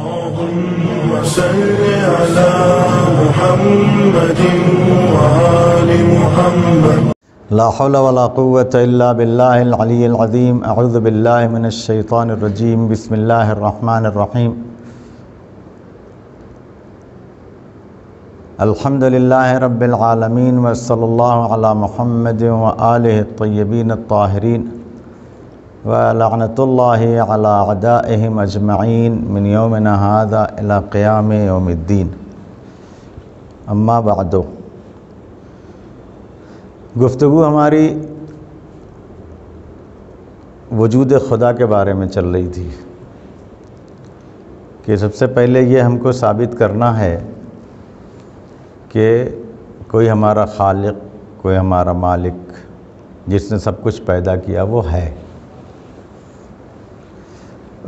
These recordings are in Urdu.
اللهم صل على محمد وآل محمد. لا حول ولا قوة إلا بالله العلي العظيم. أعوذ بالله من الشيطان الرجيم. بسم الله الرحمن الرحيم. الحمد لله رب العالمين وصلى الله على محمد وآله الطيبين الطاهرين ولعنة الله على أعدائهم أجمعين من يومنا هذا إلى قيام يوم الدين. اما بعد. گفتگو ہماری وجود خدا کے بارے میں چل رہی تھی کہ سب سے پہلے یہ ہم کو ثابت کرنا ہے کہ کوئی ہمارا خالق، کوئی ہمارا مالک جس نے سب کچھ پیدا کیا وہ ہے.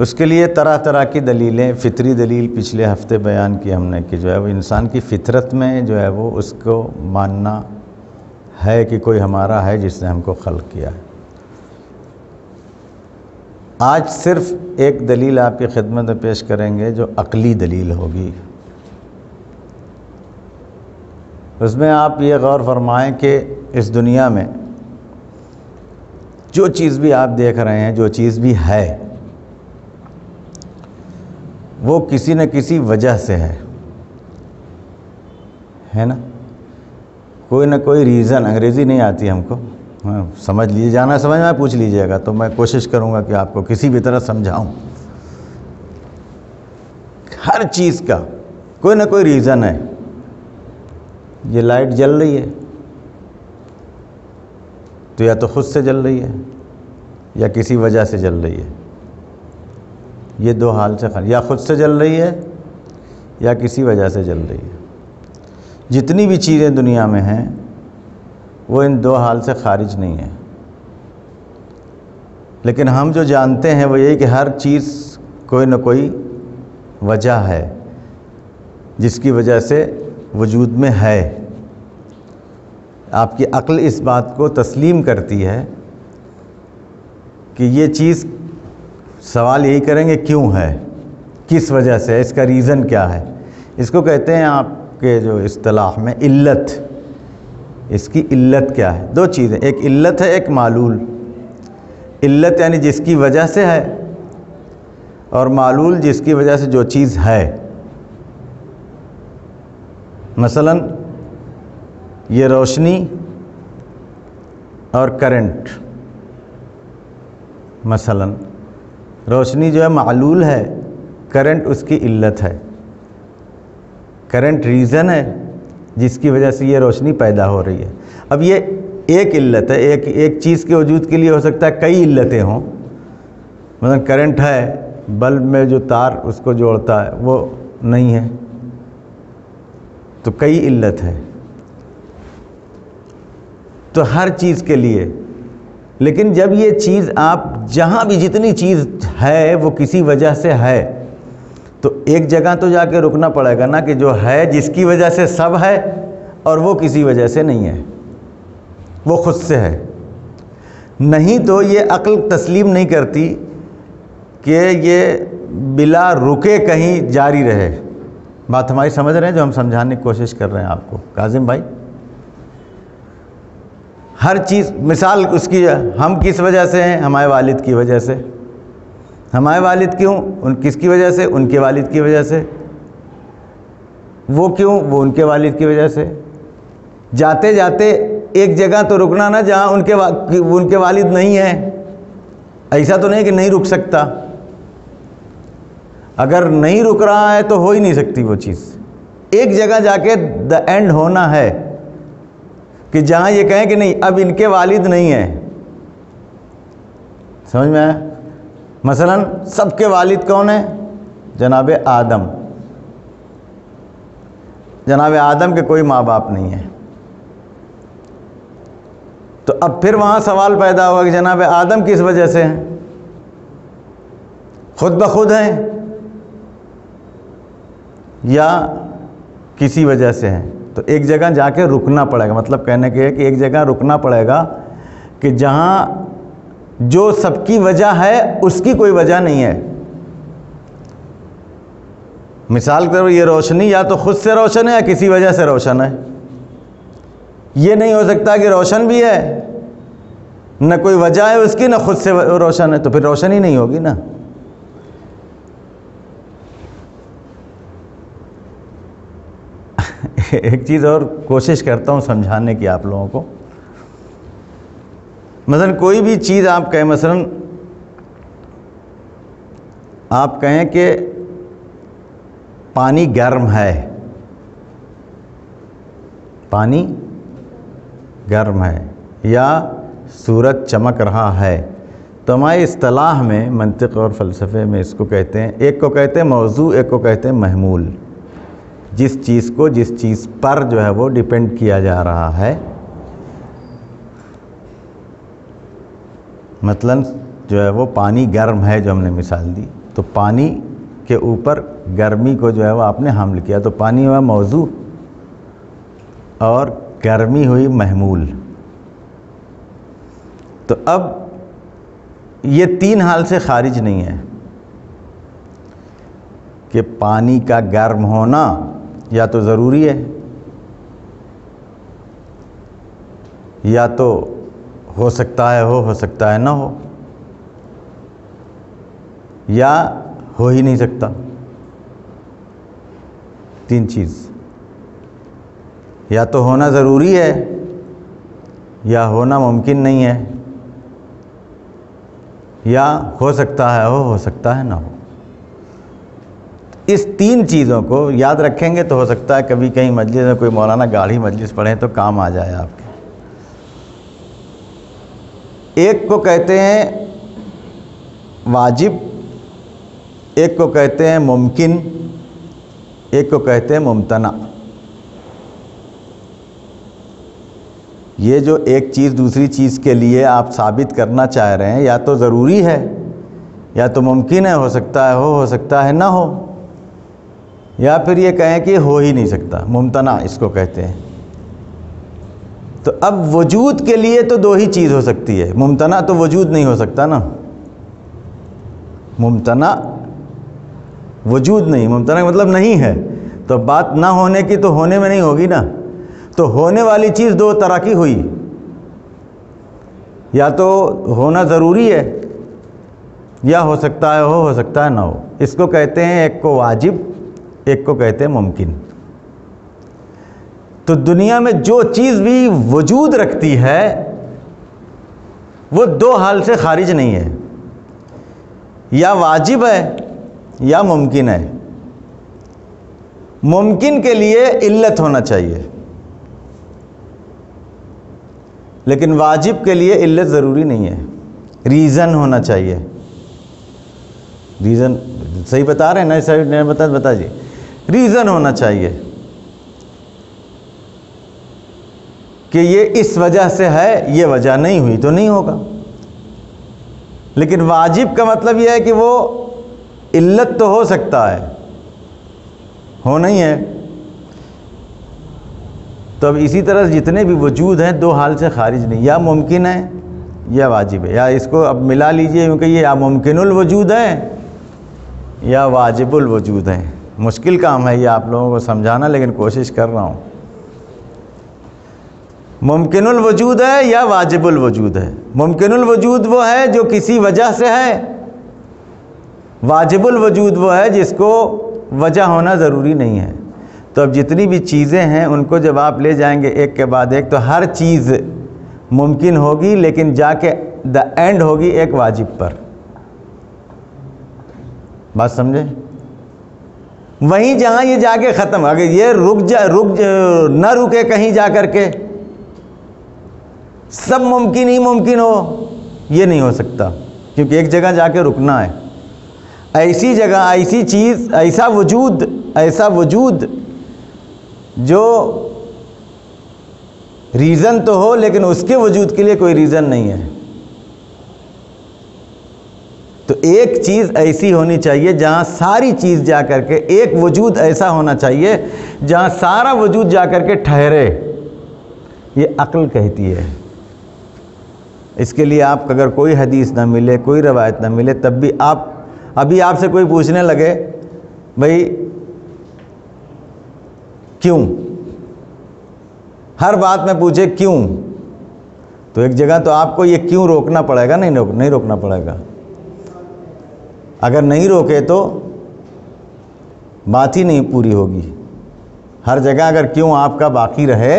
اس کے لیے طرح طرح کی دلیلیں، فطری دلیل پچھلے ہفتے بیان کی ہم نے کہ جو ہے وہ انسان کی فطرت میں جو ہے وہ اس کو ماننا ہے کہ کوئی ہمارا ہے جس نے ہم کو خلق کیا ہے. آج صرف ایک دلیل آپ کی خدمت میں پیش کریں گے جو عقلی دلیل ہوگی. اس میں آپ یہ غور فرمائیں کہ اس دنیا میں جو چیز بھی آپ دیکھ رہے ہیں، جو چیز بھی ہے، وہ کسی نہ کسی وجہ سے ہے نا. کوئی نہ کوئی ریزن، انگریزی نہیں آتی ہم کو، سمجھ لیجیے، جانا سمجھ میں پوچھ لیجیے گا تو میں کوشش کروں گا کہ آپ کو کسی بھی طرح سمجھاؤں. ہر چیز کا کوئی نہ کوئی ریزن ہے. یہ لائٹ جل رہی ہے تو یا تو خود سے جل رہی ہے یا کسی وجہ سے جل رہی ہے. یہ دو حال سے یا خود سے جل رہی ہے یا کسی وجہ سے جل رہی ہے. جتنی بھی چیزیں دنیا میں ہیں وہ ان دو حال سے خارج نہیں ہیں. لیکن ہم جو جانتے ہیں وہ یہی کہ ہر چیز کوئی نہ کوئی وجہ ہے جس کی وجہ سے وجود میں ہے. آپ کی عقل اس بات کو تسلیم کرتی ہے کہ یہ چیز، سوال یہی کریں گے کیوں ہے، کس وجہ سے ہے، اس کا ریزن کیا ہے. اس کو کہتے ہیں آپ کے جو اصطلاح میں علت. اس کی علت کیا ہے؟ دو چیزیں، ایک علت ہے، ایک معلول. علت یعنی جس کی وجہ سے ہے، اور معلول جس کی وجہ سے جو چیز ہے. مثلا یہ روشنی اور کرنٹ. مثلا روشنی جو ہے معلول ہے، کرنٹ اس کی علت ہے. کرنٹ ریزن ہے جس کی وجہ سے یہ روشنی پیدا ہو رہی ہے. اب یہ ایک علت ہے. ایک چیز کے وجود کے لیے ہو سکتا ہے کئی علتیں ہوں. مثلا کرنٹ ہے، بلب میں جو تار اس کو جوڑتا ہے وہ نہیں ہے تو کئی علت ہے. تو ہر چیز کے لیے. لیکن جب یہ چیز آپ جہاں بھی جتنی چیز ہے وہ کسی وجہ سے ہے تو ایک جگہ تو جا کے رکنا پڑے گا نا کہ جو ہے جس کی وجہ سے سب ہے اور وہ کسی وجہ سے نہیں ہے، وہ خود سے ہے. نہیں تو یہ عقل تسلیم نہیں کرتی کہ یہ بلا رکے کہیں جاری رہے. بات ہماری سمجھ رہے ہیں جو ہم سمجھانے کی کوشش کر رہے ہیں آپ کو کاظم بھائی؟ ہر چیز، مثال اس کی، ہم کس وجہ سے ہیں؟ ہمارے والد کی وجہ سے. ہمارے والد کیوں؟ کس کی وجہ سے؟ ان کے والد کی وجہ سے. وہ کیوں؟ وہ ان کے والد کی وجہ سے. جاتے جاتے ایک جگہ تو رکنا نا جہاں ان کے والد نہیں ہیں. ایسا تو نہیں کہ نہیں رک سکتا. اگر نہیں رک رہا ہے تو ہو ہی نہیں سکتی وہ چیز. ایک جگہ جا کے دا اینڈ ہونا ہے کہ جہاں یہ کہیں کہ نہیں اب ان کے والد نہیں ہیں. سمجھ میں آیا؟ مثلا سب کے والد کون ہیں؟ جناب آدم. جناب آدم کے کوئی ماں باپ نہیں ہیں. تو اب پھر وہاں سوال پیدا ہوا کہ جناب آدم کس وجہ سے ہیں؟ خود بخود ہیں یا کسی وجہ سے ہیں؟ تو ایک جگہ جا کے رکنا پڑے گا. مطلب کہنے کے ہے کہ ایک جگہ رکنا پڑے گا کہ جہاں جو سب کی وجہ ہے اس کی کوئی وجہ نہیں ہے. مثال کے طور پر یہ روشنی یا تو خود سے روشن ہے یا کسی وجہ سے روشن ہے. یہ نہیں ہو سکتا کہ روشن بھی ہے, نہ کوئی وجہ ہے اس کی, نہ خود سے روشن ہے, تو پھر روشن ہی نہیں ہوگی نا. ایک چیز اور کوشش کرتا ہوں سمجھانے کی آپ لوگوں کو. مثلا کوئی بھی چیز آپ کہیں, مثلا آپ کہیں کہ پانی گرم ہے, پانی گرم ہے, یا سورج چمک رہا ہے, تو ہماری اصطلاح میں, منطق اور فلسفے میں اس کو کہتے ہیں, ایک کو کہتے ہیں موضوع, ایک کو کہتے ہیں محمول. جس چیز کو جس چیز پر جو ہے وہ ڈیپینڈ کیا جا رہا ہے. مثلا جو ہے وہ پانی گرم ہے, جو ہم نے مثال دی, تو پانی کے اوپر گرمی کو جو ہے وہ آپ نے حمل کیا, تو پانی ہوا موضوع اور گرمی ہوئی محمول. تو اب یہ تین حال سے خارج نہیں ہے کہ پانی کا گرم ہونا یا تو ضروری ہے, یا تو ہو سکتا ہے ہو سکتا ہے نہ ہو, یا ہو ہی نہیں سکتا. تین چیز, یا تو ہونا ضروری ہے, یا ہونا ممکن نہیں ہے, یا ہو سکتا ہے ہو سکتا ہے نہ ہو. اس تین چیزوں کو یاد رکھیں گے تو ہو سکتا ہے کبھی کہیں مجلس میں کوئی مولانا گاڑھی مجلس پڑھیں تو کام آ جائے آپ کے. ایک کو کہتے ہیں واجب, ایک کو کہتے ہیں ممکن, ایک کو کہتے ہیں ممتنع. یہ جو ایک چیز دوسری چیز کے لیے آپ ثابت کرنا چاہ رہے ہیں, یا تو ضروری ہے, یا تو ممکن ہے, ہو سکتا ہے ہو سکتا ہے نہ ہو, یا پھر یہ کہیں کہ ہو ہی نہیں سکتا, ممتنع اس کو کہتے ہیں. تو اب وجود کے لیے تو دو ہی چیز ہو سکتی ہے, ممتنع تو وجود نہیں ہو سکتا نا. ممتنع وجود نہیں, ممتنع کا مطلب نہیں ہے, تو بات نہ ہونے کی تو ہونے میں نہیں ہوگی نا. تو ہونے والی چیز دو طرح کی ہوئی, یا تو ہونا ضروری ہے, یا ہو سکتا ہے ہو سکتا ہے نہ ہو. اس کو کہتے ہیں ایک کو واجب, ایک کو کہتے ہیں ممکن. تو دنیا میں جو چیز بھی وجود رکھتی ہے وہ دو حال سے خارج نہیں ہے, یا واجب ہے یا ممکن ہے. ممکن کے لیے علت ہونا چاہیے, لیکن واجب کے لیے علت ضروری نہیں ہے, ریزن ہونا چاہیے. ریزن صحیح بتا رہے ہیں نا, صحیح بتا جی, ریزن ہونا چاہیے کہ یہ اس وجہ سے ہے, یہ وجہ نہیں ہوئی تو نہیں ہوگا. لیکن واجب کا مطلب یہ ہے کہ وہ علت تو ہو سکتا ہے, ہو نہیں ہے. تو اب اسی طرح جتنے بھی وجود ہیں دو حال سے خارج نہیں, یا ممکن ہے یا واجب ہے. یا اس کو اب ملا لیجئے, کیونکہ یہ یا ممکن الوجود ہے یا واجب الوجود ہے. مشکل کام ہے یہ آپ لوگوں کو سمجھانا, لیکن کوشش کر رہا ہوں. ممکن الوجود ہے یا واجب الوجود ہے. ممکن الوجود وہ ہے جو کسی وجہ سے ہے, واجب الوجود وہ ہے جس کو وجہ ہونا ضروری نہیں ہے. تو اب جتنی بھی چیزیں ہیں ان کو جب آپ لے جائیں گے ایک کے بعد ایک, تو ہر چیز ممکن ہوگی, لیکن جا کے دا اینڈ ہوگی ایک واجب پر. بات سمجھے؟ وہیں جہاں یہ جا کے ختم, اگر یہ نہ رکے کہیں جا کر کے سب ممکن ہی ممکن ہو, یہ نہیں ہو سکتا, کیونکہ ایک جگہ جا کے رکنا ہے. ایسی جگہ, ایسی چیز, ایسا وجود جو ریزن تو ہو لیکن اس کے وجود کے لیے کوئی ریزن نہیں ہے. تو ایک چیز ایسی ہونی چاہیے جہاں ساری چیز جا کر کے, ایک وجود ایسا ہونا چاہیے جہاں سارا وجود جا کر کے ٹھہرے. یہ عقل کہتی ہے. اس کے لیے آپ اگر کوئی حدیث نہ ملے, کوئی روایت نہ ملے, تب بھی ابھی آپ سے کوئی پوچھنے لگے بھئی کیوں، ہر بات میں پوچھے کیوں، تو ایک جگہ تو آپ کو یہ کیوں روکنا پڑے گا، نہیں روکنا پڑے گا. اگر نہیں روکے تو بات ہی نہیں پوری ہوگی. ہر جگہ اگر کیوں آپ کا باقی رہے،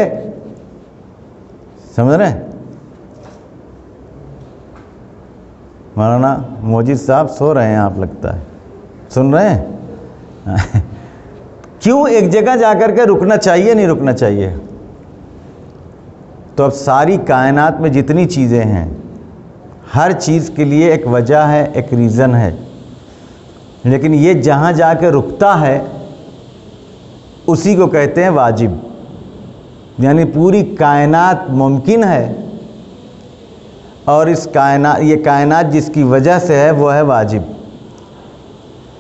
سمجھ رہے ہیں؟ مولانا موجد صاحب سو رہے ہیں، آپ لگتا ہے سن رہے ہیں. کیوں ایک جگہ جا کر کے رکنا چاہیے، نہیں رکنا چاہیے. تو اب ساری کائنات میں جتنی چیزیں ہیں، ہر چیز کے لیے ایک وجہ ہے، ایک ریزن ہے، لیکن یہ جہاں جا کے رکتا ہے اسی کو کہتے ہیں واجب. یعنی پوری کائنات ممکن ہے، اور یہ کائنات جس کی وجہ سے ہے وہ ہے واجب.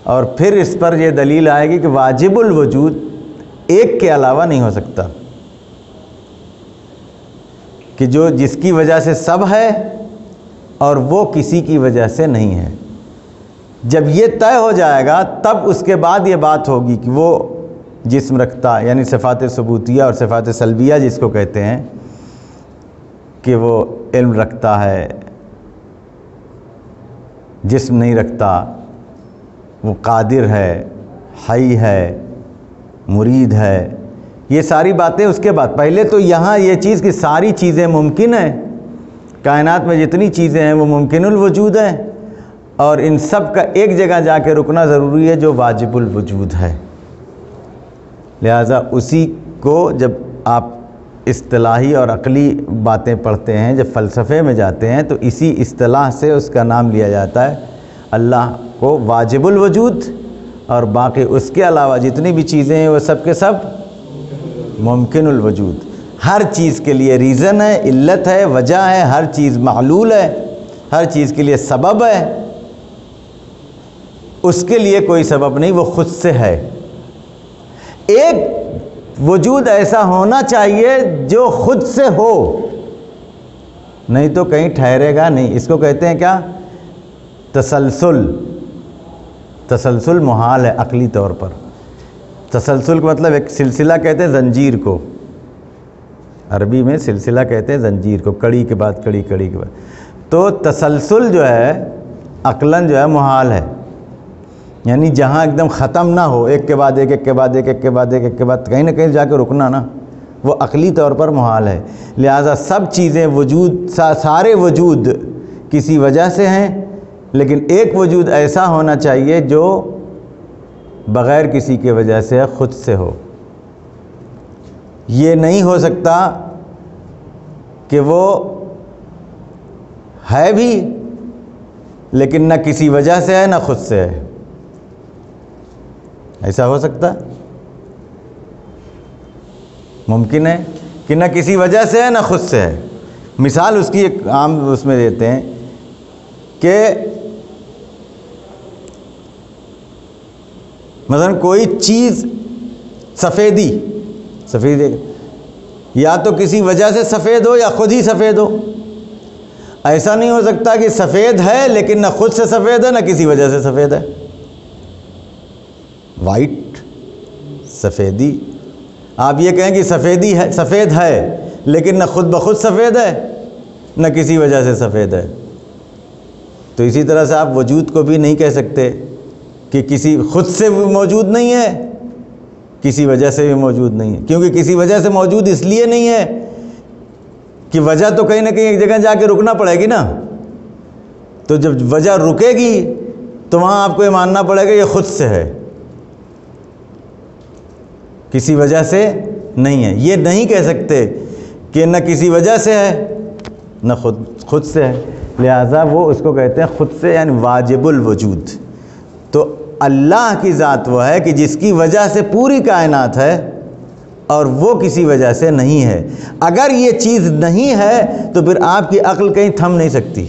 اور پھر اس پر یہ دلیل آئے گی کہ واجب الوجود ایک کے علاوہ نہیں ہو سکتا، کہ جس کی وجہ سے سب ہے اور وہ کسی کی وجہ سے نہیں ہے. جب یہ طے ہو جائے گا تب اس کے بعد یہ بات ہوگی کہ وہ جسم رکھتا، یعنی صفات ثبوتیہ اور صفات سلبیہ جس کو کہتے ہیں، کہ وہ علم رکھتا ہے، جسم نہیں رکھتا، وہ قادر ہے، حی ہے، مرید ہے. یہ ساری باتیں اس کے بعد. پہلے تو یہاں یہ چیز کہ ساری چیزیں ممکن ہیں، کائنات میں جتنی چیزیں ہیں وہ ممکن الوجود ہیں، اور ان سب کا ایک جگہ جا کے رکنا ضروری ہے جو واجب الوجود ہے. لہٰذا اسی کو جب آپ اصطلاحی اور عقلی باتیں پڑھتے ہیں، جب فلسفے میں جاتے ہیں، تو اسی اصطلاح سے اس کا نام لیا جاتا ہے. اللہ کو واجب الوجود، اور باقی اس کے علاوہ جتنی بھی چیزیں ہیں وہ سب کے سب ممکن الوجود. ہر چیز کے لیے ریزن ہے، علت ہے، وجہ ہے، ہر چیز معلول ہے، ہر چیز کے لیے سبب ہے. اس کے لیے کوئی سبب نہیں، وہ خود سے ہے. ایک وجود ایسا ہونا چاہیے جو خود سے ہو، نہیں تو کہیں ٹھہرے گا نہیں. اس کو کہتے ہیں کیا؟ تسلسل. تسلسل محال ہے عقلی طور پر. تسلسل کا مطلب ایک سلسلہ کہتے ہیں زنجیر کو، عربی میں سلسلہ کہتے ہیں زنجیر کو، کڑی کے بعد کڑی، کڑی کے بعد. تو تسلسل جو ہے عقلاً جو ہے محال ہے. یعنی جہاں ایک دم ختم نہ ہو، ایک کے بعد ایک، ایک کے بعد ایک، ایک کے بعد ایک، ایک کے بعد کہیں نہ کہیں جا کے رکنا نا، وہ عقلی طور پر محال ہے. لہٰذا سب چیزیں وجود، سارے وجود کسی وجہ سے ہیں، لیکن ایک وجود ایسا ہونا چاہیے جو بغیر کسی کے وجہ سے خود سے ہو. یہ نہیں ہو سکتا کہ وہ ہے بھی لیکن نہ کسی وجہ سے ہے نہ خود سے ہے. ایسا ہو سکتا ہے؟ ممکن ہے کہ نہ کسی وجہ سے ہے نہ خود سے ہے. مثال اس کی ایک عام اس میں دیتے ہیں کہ مثلا کوئی چیز سفیدی یا تو کسی وجہ سے سفید ہو یا خود ہی سفید ہو. ایسا نہیں ہو سکتا کہ سفید ہے لیکن نہ خود سے سفید ہے نہ کسی وجہ سے سفید ہے. وائٹ سفیدی، آپ یہ کہیں کہ سفید ہے لیکن نہ خود بخود سفید ہے نہ کسی وجہ سے سفید ہے. تو اسی طرح سے آپ وجود کو بھی نہیں کہہ سکتے کہ کسی خود سے بھی موجود نہیں ہے، کسی وجہ سے بھی موجود نہیں ہے. کیونکہ کسی وجہ سے موجود اس لیے نہیں ہے کہ وجہ تو کہیں نہ کہیں ایک جگہ جا کے رکنا پڑے گی نا. تو جب وجہ رکے گی تو وہاں آپ کو یہ ماننا پڑے گا یہ خود سے ہے، کسی وجہ سے نہیں ہے. یہ نہیں کہہ سکتے کہ نہ کسی وجہ سے ہے نہ خود سے ہے. لہٰذا وہ اس کو کہتے ہیں خود سے، یعنی واجب الوجود. تو اللہ کی ذات وہ ہے کہ جس کی وجہ سے پوری کائنات ہے اور وہ کسی وجہ سے نہیں ہے. اگر یہ چیز نہیں ہے تو پھر آپ کی عقل کہیں تھم نہیں سکتی،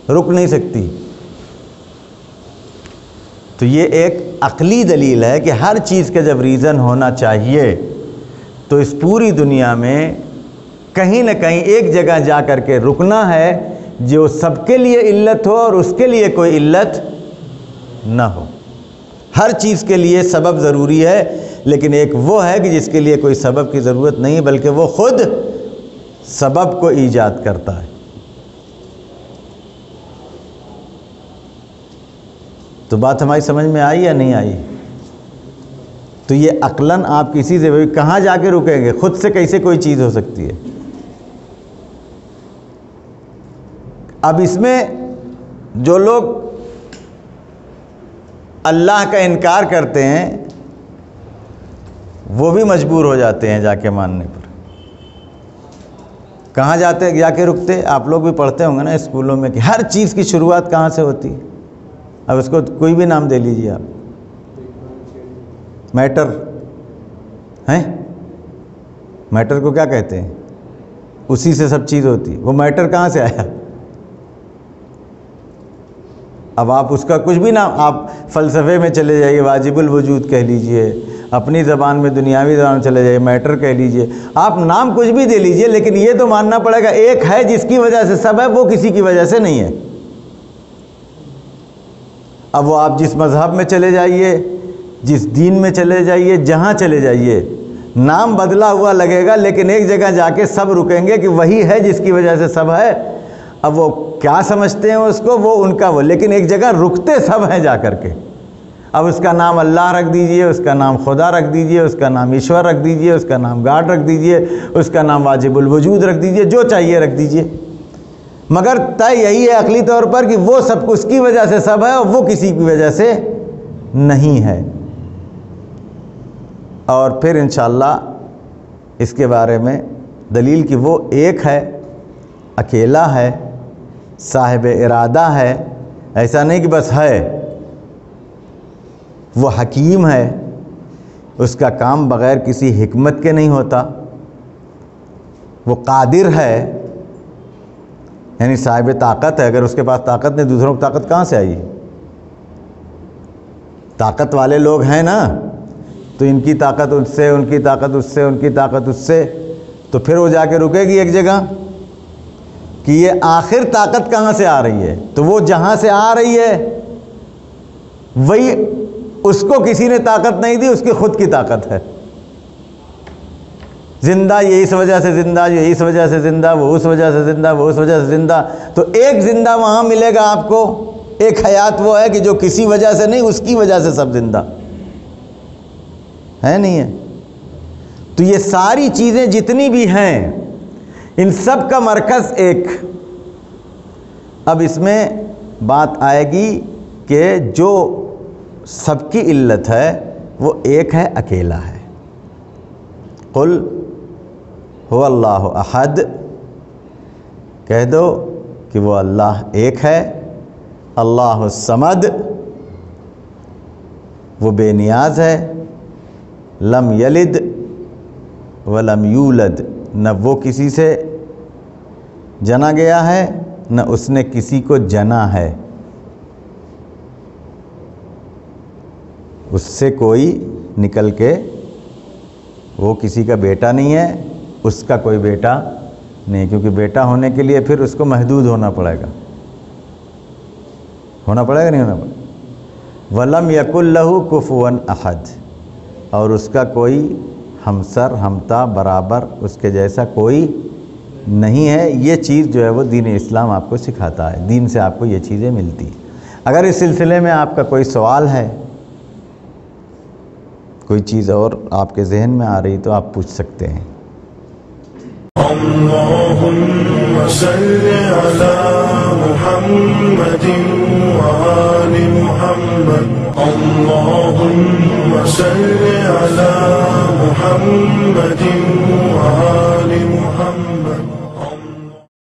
رک نہیں سکتی. تو یہ ایک عقلی دلیل ہے کہ ہر چیز کا جب ریزن ہونا چاہیے تو اس پوری دنیا میں کہیں نہ کہیں ایک جگہ جا کر کے رکنا ہے جو سب کے لیے علت ہو اور اس کے لیے کوئی علت نہ ہو. ہر چیز کے لیے سبب ضروری ہے، لیکن ایک وہ ہے کہ جس کے لیے کوئی سبب کی ضرورت نہیں بلکہ وہ خود سبب کو ایجاد کرتا ہے۔ تو بات ہماری سمجھ میں آئی یا نہیں آئی؟ تو یہ عقلاً آپ کسی سے کہاں جا کے رکیں گے؟ خود سے کیسے کوئی چیز ہو سکتی ہے؟ اب اس میں جو لوگ اللہ کا انکار کرتے ہیں وہ بھی مجبور ہو جاتے ہیں جا کے ماننے پر۔ کہاں جاتے جا کے رکتے؟ آپ لوگ بھی پڑھتے ہوں گے نا اسکولوں میں کہ ہر چیز کی شروعات کہاں سے ہوتی ہے؟ اب اس کو کوئی بھی نام دے لیجیے آپ۔ میٹر ہیں؟ میٹر کو کیا کہتے ہیں؟ اسی سے سب چیز ہوتی ہے۔ وہ میٹر کہاں سے آیا؟ اب آپ اس کا کچھ بھی نام، آپ فلسفے میں چلے جائیے، واجب الوجود کہہ لیجئے، اپنی زبان میں دنیاوی زبان میں چلے جائیے، میٹر کہہ لیجئے، آپ نام کچھ بھی دے لیجئے، لیکن یہ تو ماننا پڑے گا ایک ہے جس کی وجہ سے سب ہے، وہ کسی کی وجہ سے نہیں ہے۔ اب وہ آپ جس مذہب میں چلے جائیے، جس دین میں چلے جائیے، جہاں چلے جائیے، نام بدلا ہوا لگے گا لیکن ایک جگہ جا کے سب رکیں گے کہ وہی ہے جس کی وجہ سے سب ہے۔ اب وہ کیا سمجھتے ہیں اس کو، وہ ان کا وہ، لیکن ایک جگہ رکتے سب ہیں جا کر کے۔ اب اس کا نام اللہ رکھ دیجئے، اس کا نام خدا رکھ دیجئے، اس کا نام ایشور رکھ دیجئے، اس کا نام گاڈ رکھ دیجئے، اس کا نام واجب الوجود رکھ دیجئے، جو چاہیے رکھ دیجئے، مگر طے یہی ہے عقلی طور پر کہ وہ سب اس کی وجہ سے سب ہے اور وہ کسی کی وجہ سے نہیں ہے۔ اور پھر انشاءاللہ اس کے بارے میں دلیل کہ وہ ایک ہے، اکیلا ہے، صاحب ارادہ ہے، ایسا نہیں کہ بس ہے، وہ حکیم ہے، اس کا کام بغیر کسی حکمت کے نہیں ہوتا، وہ قادر ہے، یعنی صاحب طاقت ہے۔ اگر اس کے پاس طاقت نہیں، دوسروں کو طاقت کہاں سے آئی؟ طاقت والے لوگ ہیں نا، تو ان کی طاقت اس سے، ان کی طاقت اس سے، ان کی طاقت اس سے، تو پھر وہ جا کے رکے گی ایک جگہ کہ یہ آخر طاقت کہاں سے آ رہی ہے؟ تو وہ جہاں سے آ رہی ہے وہی، اس کو کسی نے طاقت نہیں دی، اس کی خود کی طاقت ہے۔ زندہ یہ اس وجہ سے زندہ، یہ اس وجہ سے زندہ، وہ اس وجہ سے زندہ، وہ اس وجہ سے زندہ، تو ایک زندہ وہاں ملے گا آپ کو، ایک حیات وہ ہے کہ جو کسی وجہ سے نہیں، اس کی وجہ سے سب زندہ ہے، نہیں ہے؟ تو یہ ساری چیزیں جتنی بھی ہیں ان سب کا مرکز ایک۔ اب اس میں بات آئے گی کہ جو سب کی علت ہے وہ ایک ہے، اکیلا ہے۔ قل هو اللہ احد، کہہ دو کہ وہ اللہ ایک ہے، اللہ الصمد، وہ بے نیاز ہے، لم یلد ولم یولد، نہ وہ کسی سے جنا گیا ہے نہ اس نے کسی کو جنا ہے، اس سے کوئی نکل کے وہ کسی کا بیٹا نہیں ہے، اس کا کوئی بیٹا نہیں، کیونکہ بیٹا ہونے کے لیے پھر اس کو محدود ہونا پڑے گا، نہیں ہونا پڑے گا۔ وَلَمْ يَكُنْ لَهُ كُفُوًا أَحَدٌ، اور اس کا کوئی ہمسر، ہمتا، برابر اس کے جیسا کوئی نہیں ہے۔ یہ چیز جو ہے وہ دین اسلام آپ کو سکھاتا ہے، دین سے آپ کو یہ چیزیں ملتی ہیں۔ اگر اس سلسلے میں آپ کا کوئی سوال ہے، کوئی چیز اور آپ کے ذہن میں آ رہی تو آپ پوچھ سکتے ہیں۔ اللهم صل على محمد وآل محمد، اللهم صل على محمد